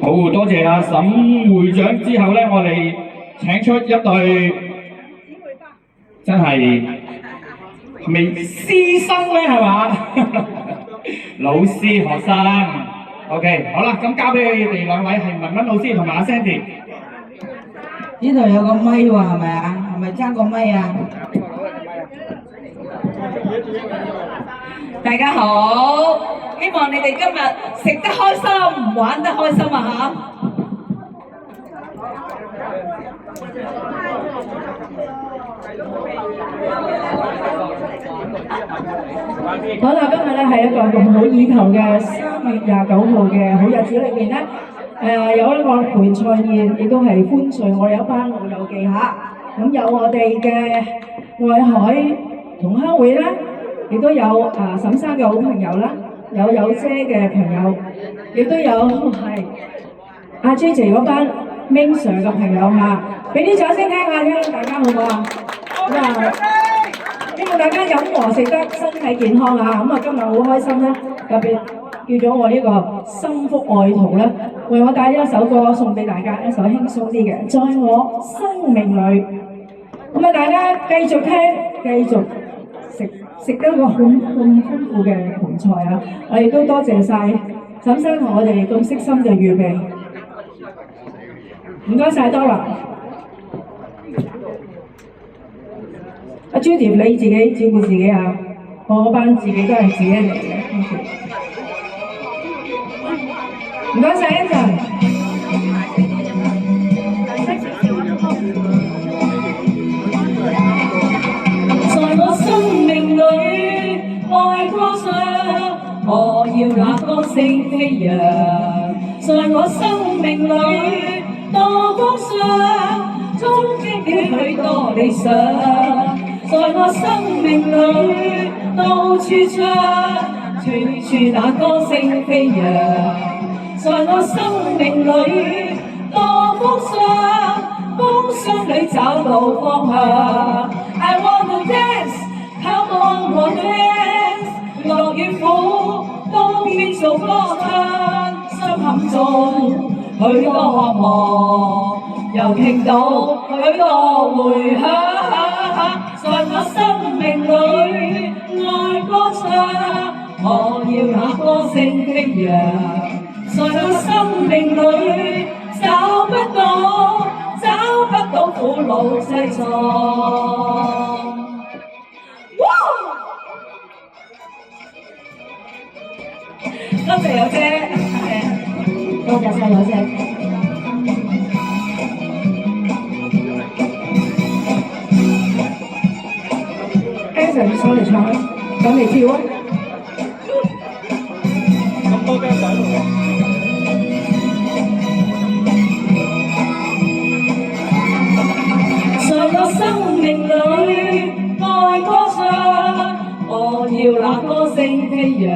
好多謝阿沈會長之後咧，我哋請出一對真係未師生咧，係嘛？老師學生 ，OK， 好啦，咁交俾你哋兩位係文文老師同埋阿 Sandy。呢度有個咪喎，係咪啊？係咪爭個咪啊？大家好，希望你哋今日食得開心，玩得開心啊嚇！好啦，今日咧係一個咁好意頭嘅3月29號嘅好日子裏邊咧，有一個盆菜宴，亦都係歡聚我哋一班老友記嚇。咁有我哋嘅愛海同鄉會啦，亦都有沈生嘅好朋友啦，有姐嘅朋友，亦都有係阿 J 姐嗰班 Ming Sir 嘅朋友嚇。俾啲掌聲聽下，大家好唔好啊？咁啊，希望大家飲和食得身體健康啊！咁啊，今日好開心咧，特別叫咗我呢個心腹愛徒咧，為我帶一首歌送俾大家，一首輕鬆啲嘅《在我生命裏》。咁啊，大家繼續聽，繼續食得個咁豐富嘅盆菜啊！我亦都多謝晒沈生同我哋咁悉心嘅預備，唔該晒 Dora。阿 Judy 你自己照顧自己啊，我嗰班自己都係自己嚟嘅，唔該晒 Anson。在我生命裏愛歌唱，我要那歌聲飛揚。在我生命裏多風霜，衝擊了許多理想。在我生命裏到處唱，處處那歌聲飛揚。在我生命裏多風霜，風霜裏找到方向。I want to dance, come on, want to dance。樂與苦都變做歌唱，心坎中許多渴望，又聽到許多迴響。在我生命裏愛歌唱，我要那歌聲飛揚。在我生命裏找不到苦惱淒愴。多謝有姐，多謝晒有姐。Anson 上嚟唱，上嚟跳啊！咁多張喺度喎。在我生命裏愛歌唱，我要那歌聲飛揚。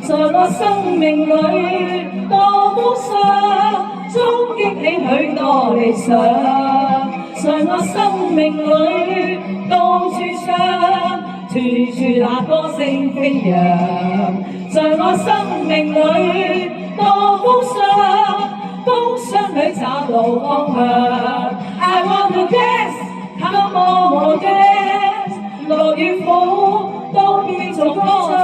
在我生命裏多風霜，衝擊起許多理想。在我生命裏到處唱，處處那歌聲飛揚。在我生命裏多風霜，風霜裏找到方向。I want to dance, come on dance。樂與苦都變做歌唱，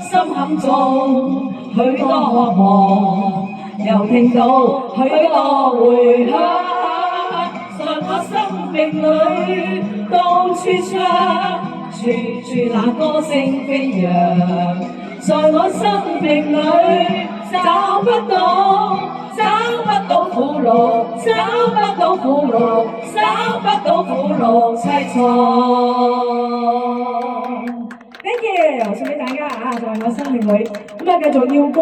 心坎中許多渴望，又聽到許多迴響。在我生命裏到處唱，處處那歌聲飛揚。在我生命裏找不到苦惱，找不到苦惱，找不到苦惱淒愴。Thank you，送俾大家啊！在我生命裏咁啊，繼續要歌